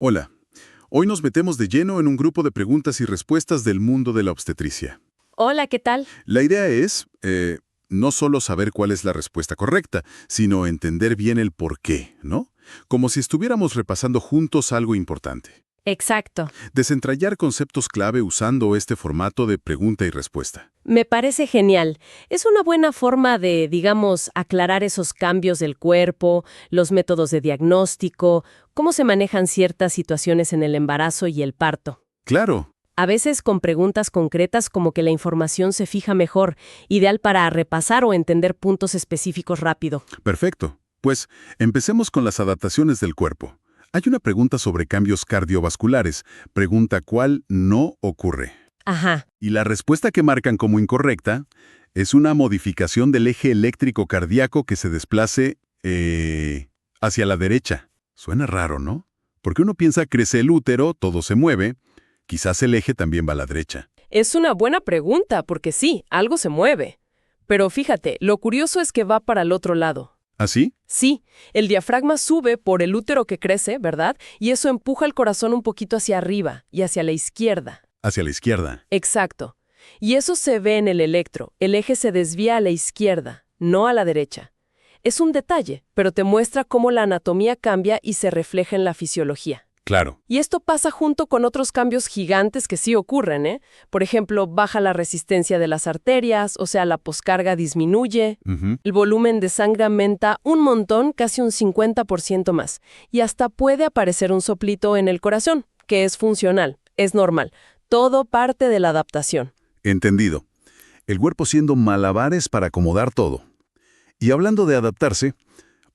Hola, hoy nos metemos de lleno en un grupo de preguntas y respuestas del mundo de la obstetricia. Hola, ¿qué tal? La idea es no solo saber cuál es la respuesta correcta, sino entender bien el por qué, ¿no? Como si estuviéramos repasando juntos algo importante. Exacto. Desentrañar conceptos clave usando este formato de pregunta y respuesta. Me parece genial. Es una buena forma de, digamos, aclarar esos cambios del cuerpo, los métodos de diagnóstico, cómo se manejan ciertas situaciones en el embarazo y el parto. Claro, A veces con preguntas concretas como que la información se fija mejor, ideal para repasar o entender puntos específicos rápido. perfecto. Pues empecemos con las adaptaciones del cuerpo. Hay una pregunta sobre cambios cardiovasculares. Pregunta cuál no ocurre. Ajá. Y la respuesta que marcan como incorrecta es una modificación del eje eléctrico cardíaco que se desplace hacia la derecha. Suena raro, ¿no? Porque uno piensa crece el útero, todo se mueve, quizás el eje también va a la derecha. Es una buena pregunta porque sí, algo se mueve. Pero fíjate, lo curioso es que va para el otro lado. ¿Así? Sí, el diafragma sube por el útero que crece, ¿verdad? Y eso empuja el corazón un poquito hacia arriba y hacia la izquierda. Hacia la izquierda. Exacto. Y eso se ve en el electro. El eje se desvía a la izquierda, no a la derecha. Es un detalle, pero te muestra cómo la anatomía cambia y se refleja en la fisiología. Claro. Y esto pasa junto con otros cambios gigantes que sí ocurren, ¿eh? Por ejemplo, baja la resistencia de las arterias, o sea, la poscarga disminuye, Ujú. el volumen de sangre aumenta un montón, casi un 50% más, y hasta puede aparecer un soplito en el corazón, que es funcional, es normal. Todo parte de la adaptación. Entendido. El cuerpo haciendo malabares para acomodar todo. Y hablando de adaptarse,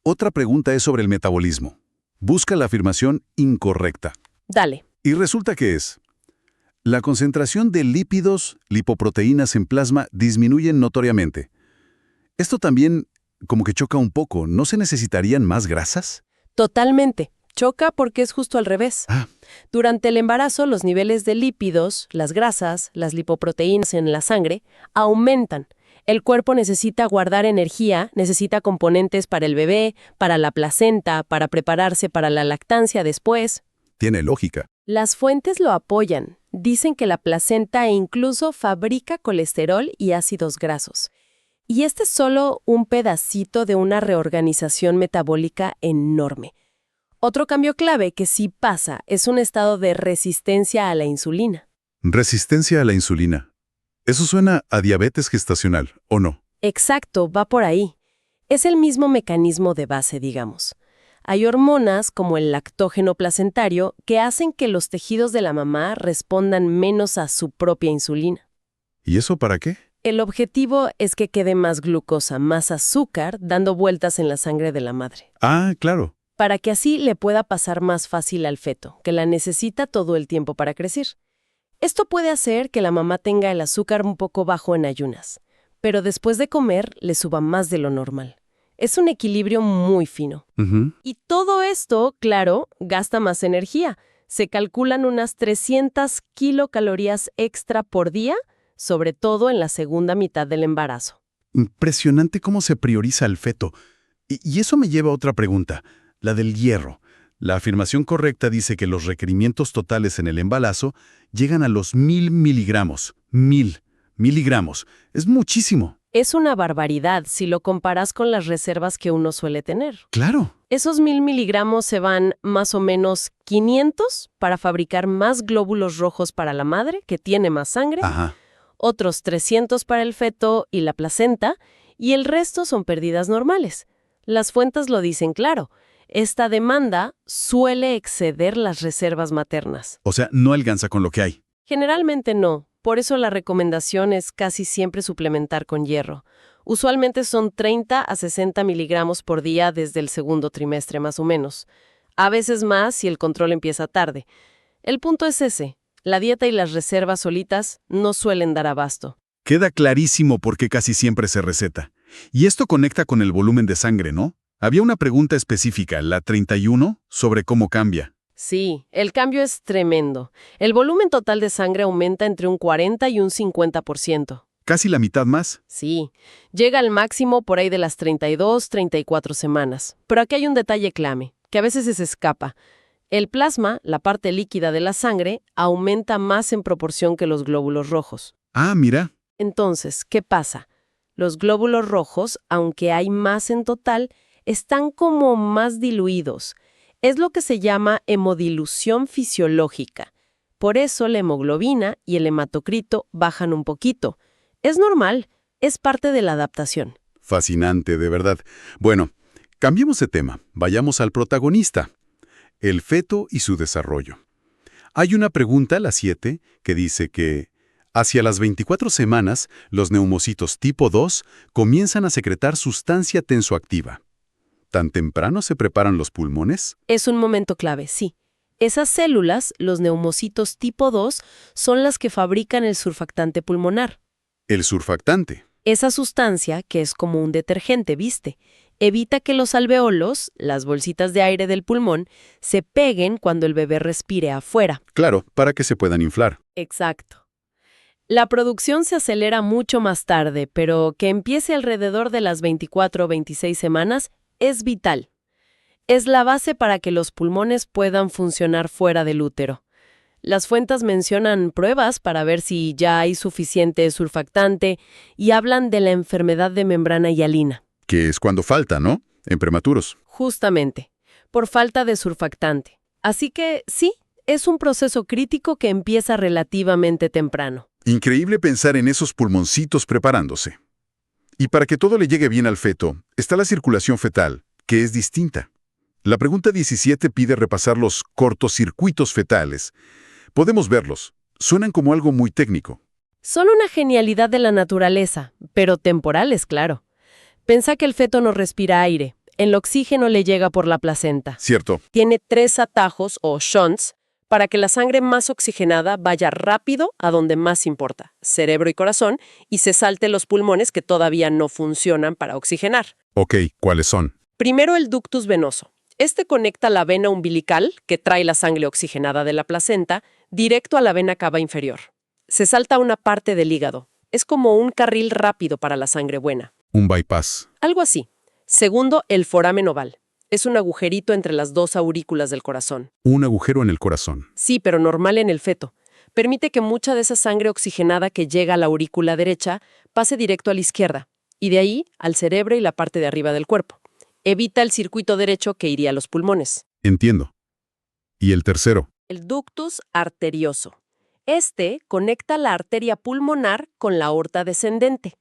otra pregunta es sobre el metabolismo. Busca la afirmación incorrecta. Dale. Y resulta que es: la concentración de lípidos, lipoproteínas en plasma disminuyen notoriamente. Esto también como que choca un poco. ¿No se necesitarían más grasas? Totalmente. Choca porque es justo al revés. Ah, Durante el embarazo, los niveles de lípidos, las grasas, las lipoproteínas en la sangre, aumentan. El cuerpo necesita guardar energía, necesita componentes para el bebé, para la placenta, para prepararse para la lactancia después. tiene lógica. Las fuentes lo apoyan. Dicen que la placenta incluso fabrica colesterol y ácidos grasos. Y este es solo un pedacito de una reorganización metabólica enorme. Otro cambio clave que sí pasa es un estado de resistencia a la insulina. Resistencia a la insulina. Eso suena a diabetes gestacional, ¿o no? Exacto, va por ahí. Es el mismo mecanismo de base, digamos. Hay hormonas, como el lactógeno placentario, que hacen que los tejidos de la mamá respondan menos a su propia insulina. ¿Y eso para qué? El objetivo es que quede más glucosa, más azúcar, dando vueltas en la sangre de la madre, Ah, claro. para que así le pueda pasar más fácil al feto, que la necesita todo el tiempo para crecer. Esto puede hacer que la mamá tenga el azúcar un poco bajo en ayunas, pero después de comer le suba más de lo normal. Es un equilibrio muy fino. Ujú. Y todo esto, claro, gasta más energía. Se calculan unas 300 kilocalorías extra por día, sobre todo en la segunda mitad del embarazo. Impresionante cómo se prioriza al feto. Y eso me lleva a otra pregunta, la del hierro. La afirmación correcta dice que los requerimientos totales en el embarazo llegan a los 1000 miligramos. 1000 miligramos. Es muchísimo. Es una barbaridad si lo comparas con las reservas que uno suele tener. Claro. Esos 1000 miligramos se van más o menos 500 para fabricar más glóbulos rojos para la madre, que tiene más sangre, Ajá. otros 300 para el feto y la placenta, y el resto son pérdidas normales. Las fuentes lo dicen claro. Esta demanda suele exceder las reservas maternas. O sea, no alcanza con lo que hay. Generalmente no, por eso la recomendación es casi siempre suplementar con hierro. Usualmente son 30 a 60 miligramos por día desde el segundo trimestre más o menos. A veces más si el control empieza tarde. El punto es ese, la dieta y las reservas solitas no suelen dar abasto. Queda clarísimo por qué casi siempre se receta. Y esto conecta con el volumen de sangre, ¿no? Había una pregunta específica, la 31, sobre cómo cambia. Sí, el cambio es tremendo. El volumen total de sangre aumenta entre un 40 y un 50%. Casi la mitad más. Sí, llega al máximo por ahí de las 32, 34 semanas. Pero aquí hay un detalle clave, que a veces se escapa. El plasma, la parte líquida de la sangre, aumenta más en proporción que los glóbulos rojos. Ah, mira. Entonces, ¿qué pasa? Los glóbulos rojos, aunque hay más en total, están como más diluidos. Es lo que se llama hemodilución fisiológica. Por eso la hemoglobina y el hematocrito bajan un poquito. Es normal, es parte de la adaptación. Fascinante, de verdad. Bueno, cambiemos de tema. Vayamos al protagonista, el feto y su desarrollo. Hay una pregunta, la 7, que dice que hacia las 24 semanas, los neumocitos tipo 2 comienzan a secretar sustancia tensoactiva. ¿Tan temprano se preparan los pulmones? Es un momento clave, sí. Esas células, los neumocitos tipo 2, son las que fabrican el surfactante pulmonar. El surfactante. Esa sustancia, que es como un detergente, ¿viste? Evita que los alveolos, las bolsitas de aire del pulmón, se peguen cuando el bebé respire afuera. Claro, para que se puedan inflar. Exacto. La producción se acelera mucho más tarde, pero que empiece alrededor de las 24 o 26 semanas es vital. Es la base para que los pulmones puedan funcionar fuera del útero. Las fuentes mencionan pruebas para ver si ya hay suficiente surfactante y hablan de la enfermedad de membrana hialina. Que es cuando falta, ¿no? En prematuros. Justamente, por falta de surfactante. Así que sí, es un proceso crítico que empieza relativamente temprano. Increíble pensar en esos pulmoncitos preparándose. Y para que todo le llegue bien al feto, está la circulación fetal, que es distinta. La pregunta 17 pide repasar los cortocircuitos fetales. Podemos verlos. Suenan como algo muy técnico. Son una genialidad de la naturaleza, pero temporales, claro. Pensá que el feto no respira aire. El oxígeno le llega por la placenta. Cierto. Tiene 3 atajos o shunts para que la sangre más oxigenada vaya rápido a donde más importa, cerebro y corazón, y se salte los pulmones que todavía no funcionan para oxigenar. Ok, ¿cuáles son? Primero el ductus venoso. Este conecta la vena umbilical, que trae la sangre oxigenada de la placenta, directo a la vena cava inferior. Se salta una parte del hígado. Es como un carril rápido para la sangre buena. Un bypass. Algo así. Segundo, el foramen oval. Es un agujerito entre las 2 aurículas del corazón. Un agujero en el corazón. Sí, pero normal en el feto. Permite que mucha de esa sangre oxigenada que llega a la aurícula derecha pase directo a la izquierda, y de ahí al cerebro y la parte de arriba del cuerpo. Evita el circuito derecho que iría a los pulmones. Entiendo. ¿Y el tercero? El ductus arterioso. Este conecta la arteria pulmonar con la aorta descendente.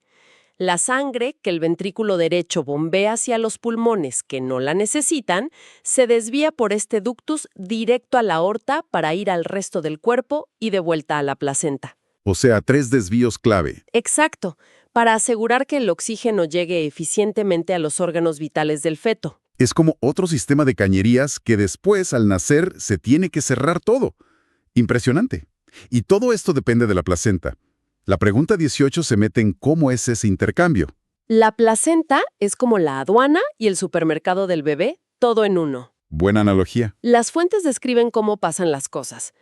La sangre que el ventrículo derecho bombea hacia los pulmones que no la necesitan, se desvía por este ductus directo a la aorta para ir al resto del cuerpo y de vuelta a la placenta. O sea, 3 desvíos clave. Exacto, para asegurar que el oxígeno llegue eficientemente a los órganos vitales del feto. Es como otro sistema de cañerías que después, al nacer, se tiene que cerrar todo. Impresionante. Y todo esto depende de la placenta. La pregunta 18 se mete en cómo es ese intercambio. La placenta es como la aduana y el supermercado del bebé, todo en uno. Buena analogía. Las fuentes describen cómo pasan las cosas.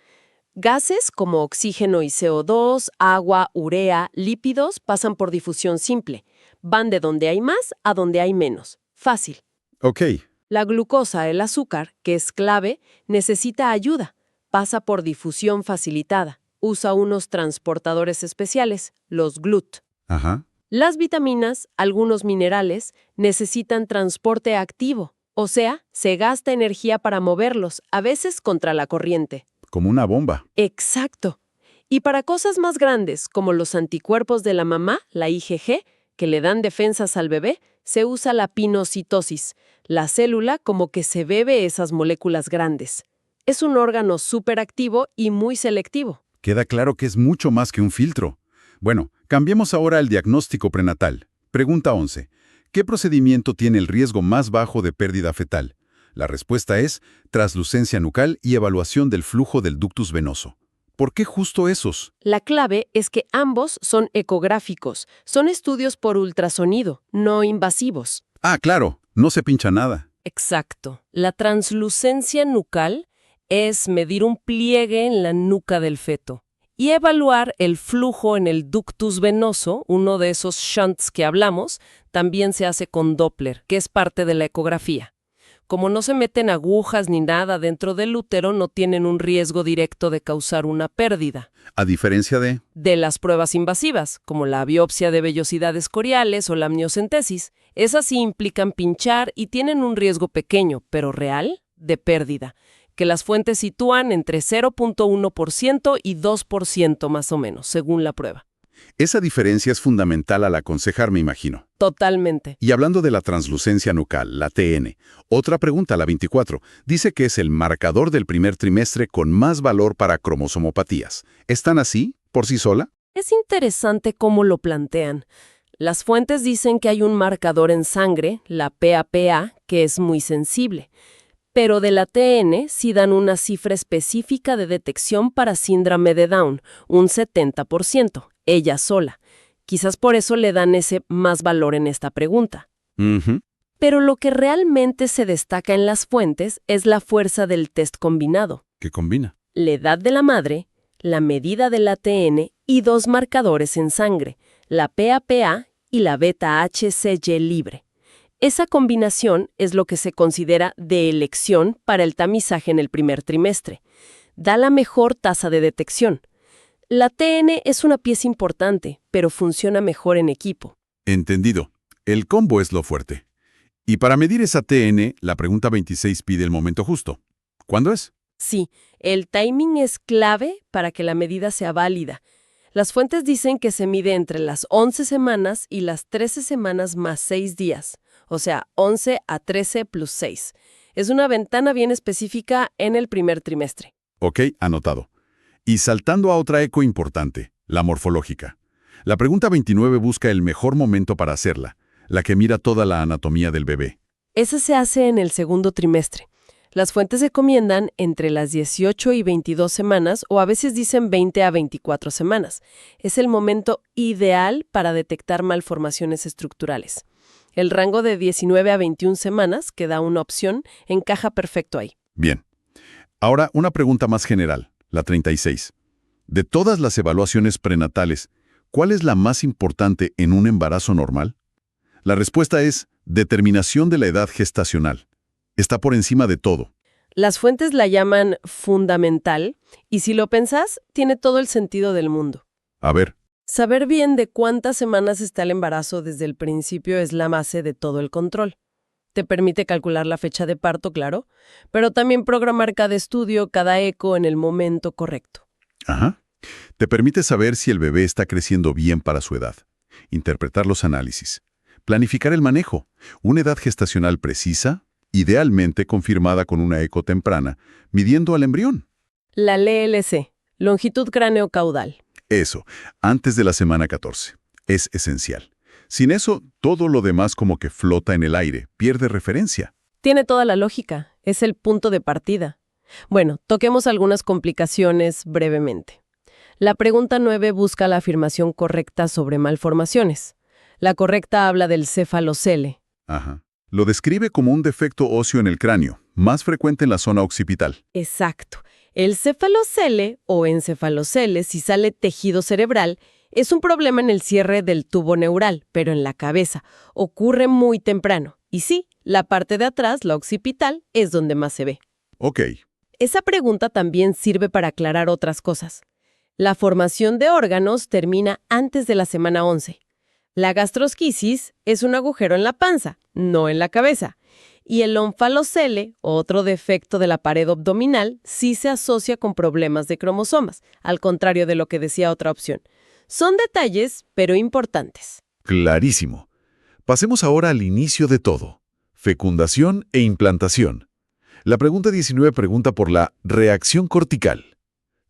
Gases como oxígeno y CO2, agua, urea, lípidos pasan por difusión simple. Van de donde hay más a donde hay menos. Fácil. Ok. La glucosa, el azúcar, que es clave, necesita ayuda. Pasa por difusión facilitada. Usa unos transportadores especiales, los GLUT. Ajá. Las vitaminas, algunos minerales, necesitan transporte activo. O sea, se gasta energía para moverlos, a veces contra la corriente. Como una bomba. Exacto. Y para cosas más grandes, como los anticuerpos de la mamá, la IgG, que le dan defensas al bebé, se usa la pinocitosis. La célula como que se bebe esas moléculas grandes. Es un órgano superactivo y muy selectivo. Queda claro que es mucho más que un filtro. Bueno, cambiemos ahora al diagnóstico prenatal. Pregunta 11. ¿Qué procedimiento tiene el riesgo más bajo de pérdida fetal? La respuesta es translucencia nucal y evaluación del flujo del ductus venoso. ¿Por qué justo esos? La clave es que ambos son ecográficos. Son estudios por ultrasonido, no invasivos. Ah, claro, no se pincha nada. Exacto. La translucencia nucal es medir un pliegue en la nuca del feto y evaluar el flujo en el ductus venoso, uno de esos shunts que hablamos, también se hace con Doppler, que es parte de la ecografía. Como no se meten agujas ni nada dentro del útero, no tienen un riesgo directo de causar una pérdida. A diferencia De las pruebas invasivas, como la biopsia de vellosidades coriales o la amniocentesis, esas sí implican pinchar y tienen un riesgo pequeño, pero real, de pérdida, que las fuentes sitúan entre 0.1% y 2% más o menos, según la prueba. esa diferencia es fundamental al aconsejar, me imagino. Totalmente. Y hablando de la translucencia nucal, la TN, otra pregunta, la 24, dice que es el marcador del primer trimestre con más valor para cromosomopatías. ¿Están así, por sí sola? Es interesante cómo lo plantean. Las fuentes dicen que hay un marcador en sangre, la PAPA, que es muy sensible. Pero de la TN sí dan una cifra específica de detección para síndrome de Down, un 70%, ella sola. Quizás por eso le dan ese más valor en esta pregunta. Ujú. Pero lo que realmente se destaca en las fuentes es la fuerza del test combinado. ¿Qué combina? La edad de la madre, la medida del ATN y dos marcadores en sangre, la PAPA y la beta-HCG libre. Esa combinación es lo que se considera de elección para el tamizaje en el primer trimestre. Da la mejor tasa de detección. La TN es una pieza importante, pero funciona mejor en equipo. Entendido. El combo es lo fuerte. Y para medir esa TN, la pregunta 26 pide el momento justo. ¿Cuándo es? Sí, el timing es clave para que la medida sea válida. Las fuentes dicen que se mide entre las 11 semanas y las 13 semanas más 6 días, o sea, 11 a 13 plus 6. Es una ventana bien específica en el primer trimestre. Ok, anotado. Y saltando a otra eco importante, la morfológica. La pregunta 29 busca el mejor momento para hacerla, la que mira toda la anatomía del bebé. Esa se hace en el segundo trimestre. Las fuentes recomiendan entre las 18 y 22 semanas o a veces dicen 20 a 24 semanas. Es el momento ideal para detectar malformaciones estructurales. El rango de 19 a 21 semanas, que da una opción, encaja perfecto ahí. Bien. Ahora, una pregunta más general, la 36. De todas las evaluaciones prenatales, ¿cuál es la más importante en un embarazo normal? La respuesta es determinación de la edad gestacional. Está por encima de todo. Las fuentes la llaman fundamental y si lo pensás, tiene todo el sentido del mundo. A ver, Saber bien de cuántas semanas está el embarazo desde el principio es la base de todo el control. Te permite calcular la fecha de parto, claro, pero también programar cada estudio, cada eco en el momento correcto. ajá. Te permite saber si el bebé está creciendo bien para su edad, interpretar los análisis, planificar el manejo, una edad gestacional precisa, idealmente confirmada con una eco temprana, midiendo al embrión. La LLC, longitud cráneo-caudal. Eso, antes de la semana 14. Es esencial. Sin eso, todo lo demás como que flota en el aire, pierde referencia. Tiene toda la lógica, es el punto de partida. Bueno, toquemos algunas complicaciones brevemente. La pregunta 9 busca la afirmación correcta sobre malformaciones. La correcta habla del cefalocele. Ajá. Lo describe como un defecto óseo en el cráneo, más frecuente en la zona occipital. Exacto. El cefalocele o encefalocele, si sale tejido cerebral, es un problema en el cierre del tubo neural, pero en la cabeza. Ocurre muy temprano. Y sí, la parte de atrás, la occipital, es donde más se ve. Ok, Esa pregunta también sirve para aclarar otras cosas. La formación de órganos termina antes de la semana 11. La gastrosquisis es un agujero en la panza, no en la cabeza. Y el onfalocele, otro defecto de la pared abdominal, sí se asocia con problemas de cromosomas, al contrario de lo que decía otra opción. Son detalles, pero importantes. clarísimo. Pasemos ahora al inicio de todo. Fecundación e implantación. La pregunta 19 pregunta por la reacción cortical.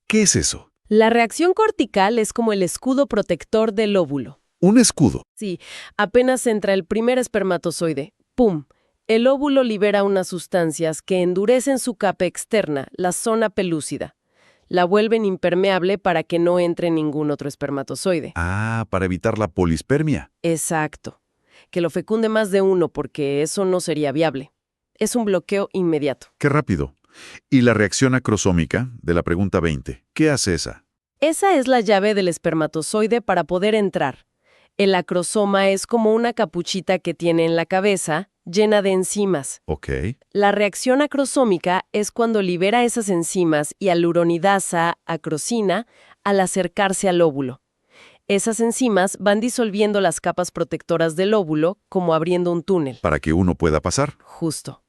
¿Qué es eso? La reacción cortical es como el escudo protector del óvulo. Un escudo. Sí, apenas entra el primer espermatozoide, ¡pum! El óvulo libera unas sustancias que endurecen su capa externa, la zona pelúcida. La vuelven impermeable para que no entre ningún otro espermatozoide. Ah, para evitar la polispermia. Exacto. Que lo fecunde más de uno porque eso no sería viable. Es un bloqueo inmediato. Qué rápido. Y la reacción acrosómica de la pregunta 20. ¿Qué hace esa? Esa es la llave del espermatozoide para poder entrar. El acrosoma es como una capuchita que tiene en la cabeza llena de enzimas. Ok. La reacción acrosómica es cuando libera esas enzimas hialuronidasa, acrosina, al acercarse al óvulo. Esas enzimas van disolviendo las capas protectoras del óvulo, como abriendo un túnel. Para que uno pueda pasar. Justo.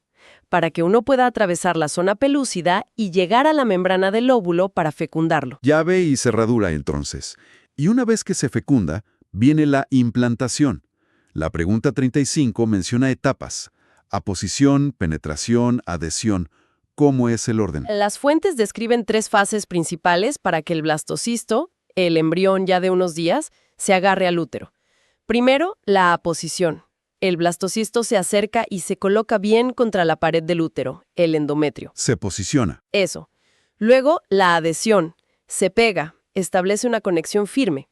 Para que uno pueda atravesar la zona pelúcida y llegar a la membrana del óvulo para fecundarlo. Llave y cerradura, entonces. Y una vez que se fecunda, viene la implantación. La pregunta 35 menciona etapas: aposición, penetración, adhesión. ¿Cómo es el orden? Las fuentes describen 3 fases principales para que el blastocisto, el embrión ya de unos días, se agarre al útero. Primero, la aposición. El blastocisto se acerca y se coloca bien contra la pared del útero, el endometrio. Se posiciona. Eso. Luego, la adhesión. Se pega, establece una conexión firme.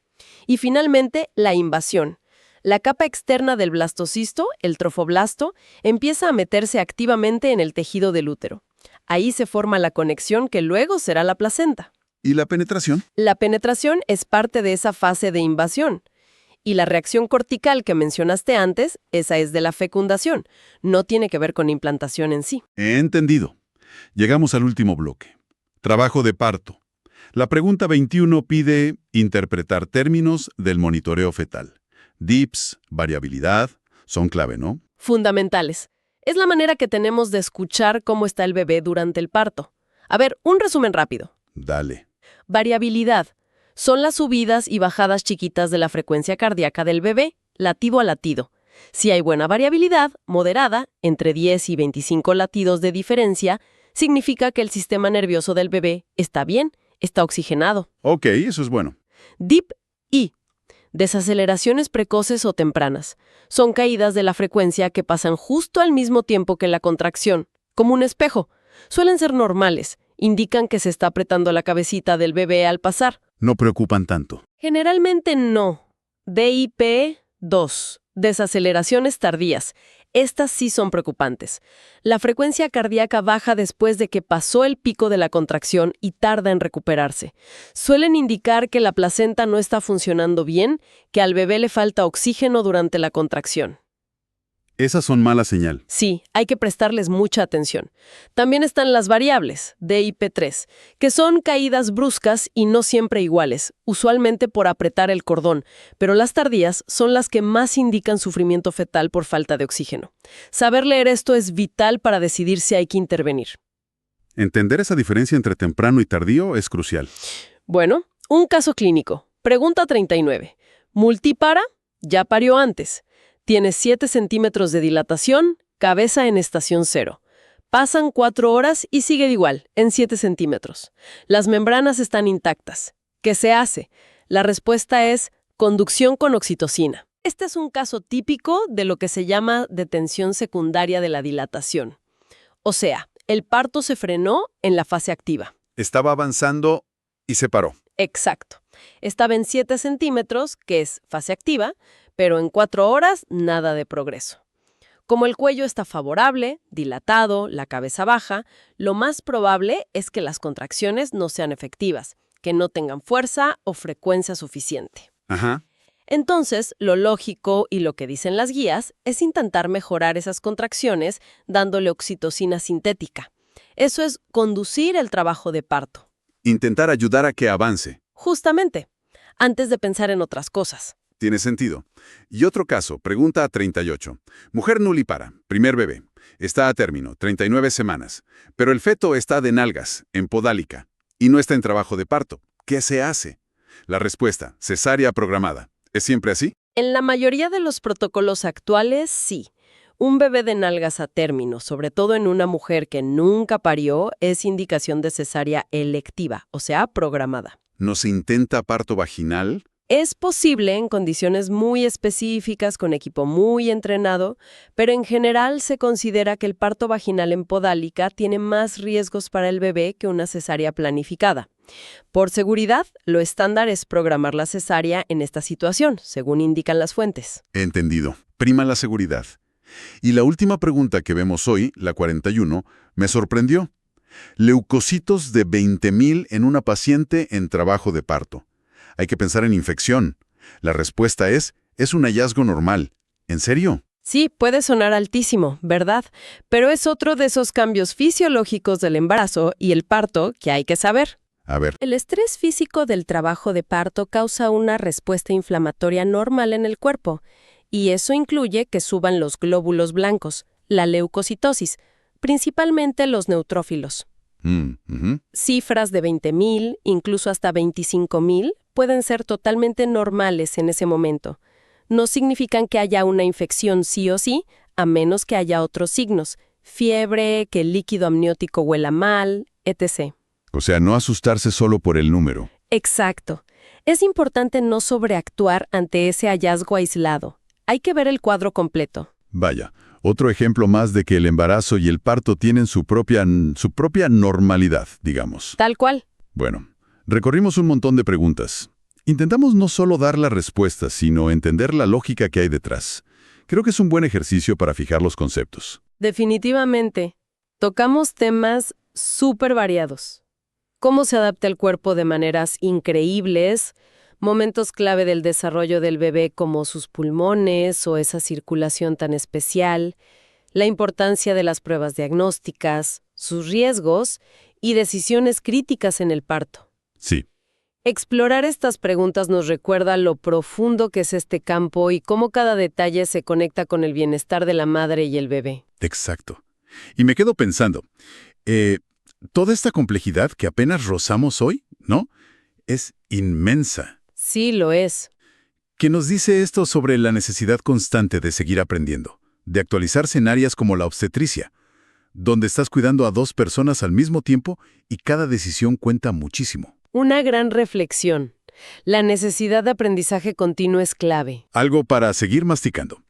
Y finalmente, la invasión. La capa externa del blastocisto, el trofoblasto, empieza a meterse activamente en el tejido del útero. Ahí se forma la conexión que luego será la placenta. ¿Y la penetración? La penetración es parte de esa fase de invasión. Y la reacción cortical que mencionaste antes, esa es de la fecundación. No tiene que ver con implantación en sí. He entendido. Llegamos al último bloque. Trabajo de parto. La pregunta 21 pide interpretar términos del monitoreo fetal. DIPS, variabilidad, son clave, ¿no? Fundamentales. Es la manera que tenemos de escuchar cómo está el bebé durante el parto. A ver, un resumen rápido. Dale. Variabilidad. Son las subidas y bajadas chiquitas de la frecuencia cardíaca del bebé, latido a latido. Si hay buena variabilidad, moderada, entre 10 y 25 latidos de diferencia, significa que el sistema nervioso del bebé está bien, está oxigenado. Ok, eso es bueno. DIP y desaceleraciones precoces o tempranas. Son caídas de la frecuencia que pasan justo al mismo tiempo que la contracción, como un espejo. Suelen ser normales, indican que se está apretando la cabecita del bebé al pasar. No preocupan tanto. Generalmente no. DIP2, desaceleraciones tardías. Estas sí son preocupantes. La frecuencia cardíaca baja después de que pasó el pico de la contracción y tarda en recuperarse. Suelen indicar que la placenta no está funcionando bien, que al bebé le falta oxígeno durante la contracción. Esas son mala señal. Sí, hay que prestarles mucha atención. También están las variables, DIP3, que son caídas bruscas y no siempre iguales, usualmente por apretar el cordón, pero las tardías son las que más indican sufrimiento fetal por falta de oxígeno. Saber leer esto es vital para decidir si hay que intervenir. Entender esa diferencia entre temprano y tardío es crucial. Bueno, un caso clínico. Pregunta 39. Multipara, ya parió antes. Tiene 7 centímetros de dilatación, cabeza en estación 0. Pasan 4 horas y sigue de igual, en 7 centímetros. Las membranas están intactas. ¿Qué se hace? La respuesta es conducción con oxitocina. Este es un caso típico de lo que se llama detención secundaria de la dilatación. O sea, el parto se frenó en la fase activa. Estaba avanzando y se paró. Exacto. Estaba en 7 centímetros, que es fase activa, pero en 4 horas nada de progreso. Como el cuello está favorable, dilatado, la cabeza baja, lo más probable es que las contracciones no sean efectivas, que no tengan fuerza o frecuencia suficiente. Ajá. Entonces, lo lógico y lo que dicen las guías es intentar mejorar esas contracciones dándole oxitocina sintética. Eso es conducir el trabajo de parto. Intentar ayudar a que avance. Justamente, antes de pensar en otras cosas. Tiene sentido. Y otro caso, pregunta 38. Mujer nulipara, primer bebé. Está a término, 39 semanas. Pero el feto está de nalgas, en podálica, y no está en trabajo de parto. ¿Qué se hace? La respuesta, cesárea programada. ¿Es siempre así? En la mayoría de los protocolos actuales, sí. Un bebé de nalgas a término, sobre todo en una mujer que nunca parió, es indicación de cesárea electiva, o sea, programada. ¿No se intenta parto vaginal? Es posible en condiciones muy específicas, con equipo muy entrenado, pero en general se considera que el parto vaginal en podálica tiene más riesgos para el bebé que una cesárea planificada. Por seguridad, lo estándar es programar la cesárea en esta situación, según indican las fuentes. Entendido. Prima la seguridad. Y la última pregunta que vemos hoy, la 41, me sorprendió. Leucocitos de 20.000 en una paciente en trabajo de parto. Hay que pensar en infección. La respuesta es un hallazgo normal. ¿En serio? Sí, puede sonar altísimo, ¿verdad? Pero es otro de esos cambios fisiológicos del embarazo y el parto que hay que saber. A ver, El estrés físico del trabajo de parto causa una respuesta inflamatoria normal en el cuerpo, y eso incluye que suban los glóbulos blancos, la leucocitosis, principalmente los neutrófilos. ujú. Cifras de 20.000, incluso hasta 25.000, pueden ser totalmente normales en ese momento. No significan que haya una infección sí o sí, a menos que haya otros signos, fiebre, que el líquido amniótico huela mal, etc. O sea, no asustarse solo por el número. Exacto. Es importante no sobreactuar ante ese hallazgo aislado. Hay que ver el cuadro completo. Vaya, otro ejemplo más de que el embarazo y el parto tienen su propia normalidad, digamos. Tal cual. Bueno, recorrimos un montón de preguntas. Intentamos no solo dar la respuesta, sino entender la lógica que hay detrás. Creo que es un buen ejercicio para fijar los conceptos. Definitivamente. Tocamos temas súper variados. Cómo se adapta el cuerpo de maneras increíbles, momentos clave del desarrollo del bebé como sus pulmones o esa circulación tan especial, la importancia de las pruebas diagnósticas, sus riesgos y decisiones críticas en el parto. Sí, Explorar estas preguntas nos recuerda lo profundo que es este campo y cómo cada detalle se conecta con el bienestar de la madre y el bebé. exacto. Y me quedo pensando, toda esta complejidad que apenas rozamos hoy, ¿no? Es inmensa. Sí, lo es. ¿Qué nos dice esto sobre la necesidad constante de seguir aprendiendo, de actualizarse en áreas como la obstetricia, donde estás cuidando a dos personas al mismo tiempo y cada decisión cuenta muchísimo? Una gran reflexión. La necesidad de aprendizaje continuo es clave. Algo para seguir masticando.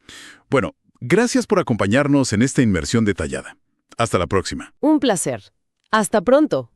Bueno, gracias por acompañarnos en esta inmersión detallada. Hasta la próxima. Un placer. Hasta pronto.